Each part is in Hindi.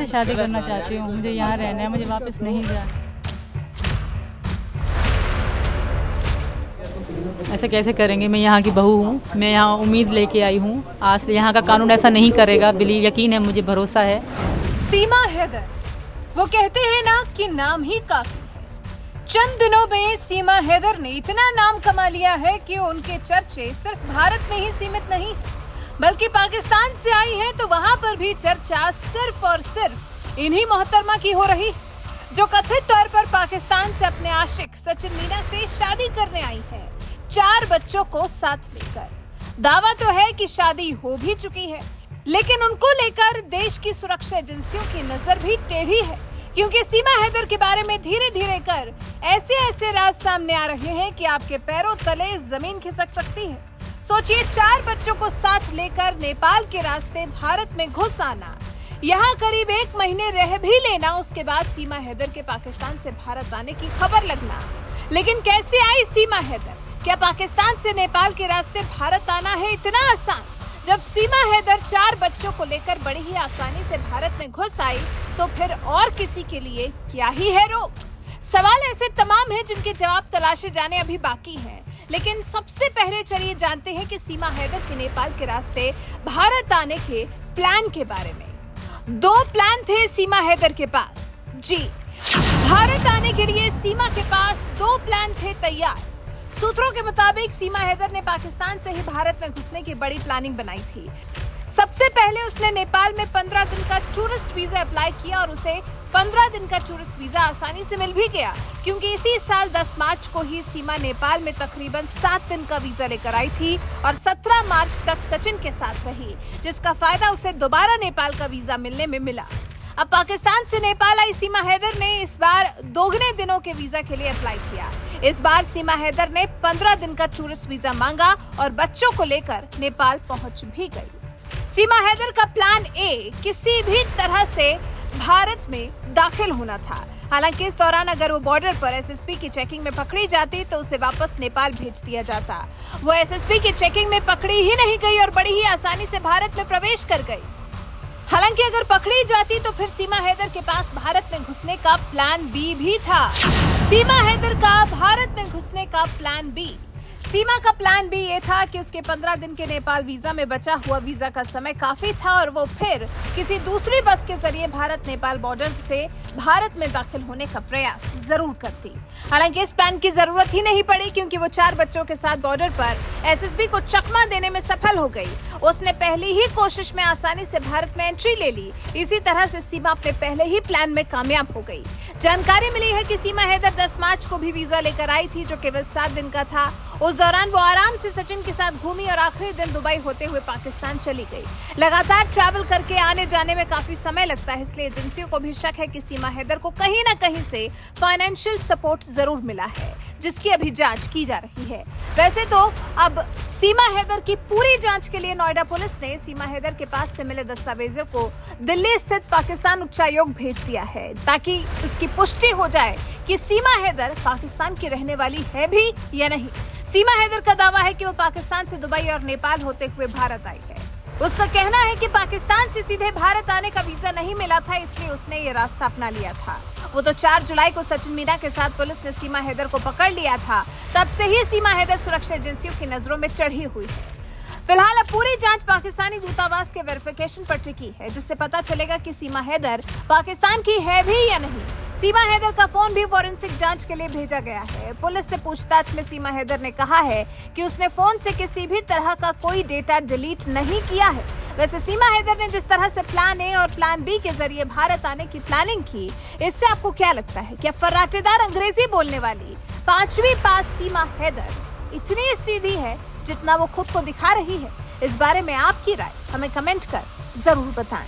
शादी करना चाहती हूँ, मुझे यहाँ रहना है, मुझे वापस नहीं जाना। ऐसे कैसे करेंगे? मैं यहाँ की बहू हूँ, मैं यहाँ उम्मीद लेके आई हूँ। आज से यहाँ का कानून ऐसा नहीं करेगा, बिलीव, यकीन है, मुझे भरोसा है। सीमा हैदर, वो कहते हैं ना कि नाम ही काफी है। चंद दिनों में सीमा हैदर ने इतना नाम कमा लिया है कि उनके चर्चे सिर्फ भारत में ही सीमित नहीं, बल्कि पाकिस्तान से आई हैं तो वहां पर भी चर्चा सिर्फ और सिर्फ इन्हीं मोहतरमा की हो रही, जो कथित तौर पर पाकिस्तान से अपने आशिक सचिन मीना से शादी करने आई है, 4 बच्चों को साथ लेकर। दावा तो है कि शादी हो भी चुकी है, लेकिन उनको लेकर देश की सुरक्षा एजेंसियों की नजर भी टेढ़ी है, क्योंकि सीमा हैदर के बारे में धीरे धीरे कर ऐसे राज सामने आ रहे हैं कि आपके पैरों तले जमीन खिसक सकती है। सोचिए, 4 बच्चों को साथ लेकर नेपाल के रास्ते भारत में घुस आना, यहाँ करीब 1 महीने रह भी लेना, उसके बाद सीमा हैदर के पाकिस्तान से भारत आने की खबर लगना। लेकिन कैसे आई सीमा हैदर? क्या पाकिस्तान से नेपाल के रास्ते भारत आना है इतना आसान? जब सीमा हैदर 4 बच्चों को लेकर बड़ी ही आसानी से भारत में घुस आई, तो फिर और किसी के लिए क्या ही है रोक? सवाल ऐसे तमाम हैं जिनके जवाब तलाशे जाने अभी बाकी हैं। लेकिन सबसे पहले चलिए जानते हैं कि सीमा हैदर के नेपाल के रास्ते भारत आने के प्लान के बारे में। 2 प्लान थे सीमा हैदर के पास। जी, भारत आने के लिए सीमा के पास 2 प्लान थे तैयार। सूत्रों के मुताबिक सीमा हैदर ने पाकिस्तान से ही भारत में घुसने की बड़ी प्लानिंग बनाई थी। सबसे पहले उसने नेपाल में 15 दिन का टूरिस्ट वीजा अप्लाई किया और उसे 15 दिन का टूरिस्ट वीजा आसानी से मिल भी गया, क्योंकि इसी साल 10 मार्च को ही सीमा नेपाल में तकरीबन 7 दिन का वीजा लेकर आई थी और 17 मार्च तक सचिन के साथ रही, जिसका फायदा उसे दोबारा नेपाल का वीजा मिलने में मिला। अब पाकिस्तान से नेपाल आई सीमा हैदर ने इस बार दोगुने दिनों के वीजा के लिए अप्लाई किया। इस बार सीमा हैदर ने 15 दिन का टूरिस्ट वीजा मांगा और बच्चों को लेकर नेपाल पहुंच भी गई। सीमा हैदर का प्लान ए किसी भी तरह से भारत में दाखिल होना था। हालांकि इस दौरान अगर वो बॉर्डर पर एसएसपी की चेकिंग में पकड़ी जाती तो उसे वापस नेपाल भेज दिया जाता। वो एसएसपी की चेकिंग में पकड़ी ही नहीं गई और बड़ी ही आसानी से भारत में प्रवेश कर गई। हालांकि अगर पकड़ी जाती तो फिर सीमा हैदर के पास भारत में घुसने का प्लान बी भी था। सीमा हैदर का भारत में घुसने का प्लान बी। सीमा का प्लान भी ये था कि उसके 15 दिन के नेपाल वीजा में बचा हुआ वीजा का समय काफी था और वो फिर किसी दूसरी बस के जरिए भारत नेपाल बॉर्डर से भारत में दाखिल होने का प्रयास जरूर करती। हालांकि इस प्लान की जरूरत ही नहीं पड़ी, क्योंकि वो 4 बच्चों के साथ बॉर्डर पर एसएसबी को चकमा देने में सफल हो गई। उसने पहली ही कोशिश में आसानी से भारत में एंट्री ले ली। इसी तरह से सीमा अपने पहले ही प्लान में कामयाब हो गई। जानकारी मिली है कि सीमा हैदर 10 मार्च को भी वीजा लेकर आई थी, जो केवल 7 दिन का था। उस दौरान वो आराम से सचिन के साथ घूमी और आखिरी दिन दुबई होते हुए पाकिस्तान चली गई। लगातार ट्रैवल करके आने जाने में काफी समय लगता है, इसलिए एजेंसियों को भी शक है कि सीमा हैदर को कहीं न कहीं से फाइनेंशियल सपोर्ट जरूर मिला है, जिसकी अभी जांच की जा रही है। वैसे तो अब सीमा हैदर की पूरी जांच के लिए नोएडा पुलिस ने सीमा हैदर के पास से मिले दस्तावेजों को दिल्ली स्थित पाकिस्तान उच्चायोग भेज दिया है, ताकि इसकी पुष्टि हो जाए कि सीमा हैदर पाकिस्तान की रहने वाली है भी या नहीं। सीमा हैदर का दावा है कि वो पाकिस्तान से दुबई और नेपाल होते हुए भारत आई है। उसका कहना है कि पाकिस्तान से सीधे भारत आने का वीजा नहीं मिला था, इसलिए उसने ये रास्ता अपना लिया था। वो तो 4 जुलाई को सचिन मीना के साथ पुलिस ने सीमा हैदर को पकड़ लिया था। तब से ही सीमा हैदर सुरक्षा एजेंसियों की नजरों में चढ़ी हुई है। फिलहाल अब पूरी जांच पाकिस्तानी दूतावास के वेरिफिकेशन पर टिकी है, जिससे पता चलेगा कि सीमा हैदर पाकिस्तान की है भी या नहीं। सीमा हैदर का फोन भी फॉरेंसिक जांच के लिए भेजा गया है। पुलिस से पूछताछ में सीमा हैदर ने कहा है कि उसने फोन से किसी भी तरह का कोई डेटा डिलीट नहीं किया है। वैसे सीमा हैदर ने जिस तरह से प्लान ए और प्लान बी के जरिए भारत आने की प्लानिंग की, इससे आपको क्या लगता है? क्या फर्राटेदार अंग्रेजी बोलने वाली 5वीं पास सीमा हैदर इतनी सीधी है जितना वो खुद को दिखा रही है? इस बारे में आपकी राय हमें कमेंट कर जरूर बताएं।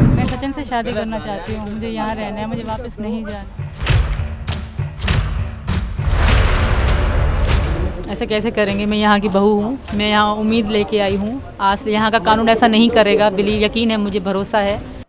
मैं सचिन से शादी करना चाहती हूँ, मुझे यहाँ रहना है, मुझे वापस नहीं जाना। ऐसे कैसे करेंगे? मैं यहाँ की बहू हूँ, मैं यहाँ उम्मीद लेके आई हूँ। आज से यहाँ का कानून ऐसा नहीं करेगा, बिलीव, यकीन है, मुझे भरोसा है।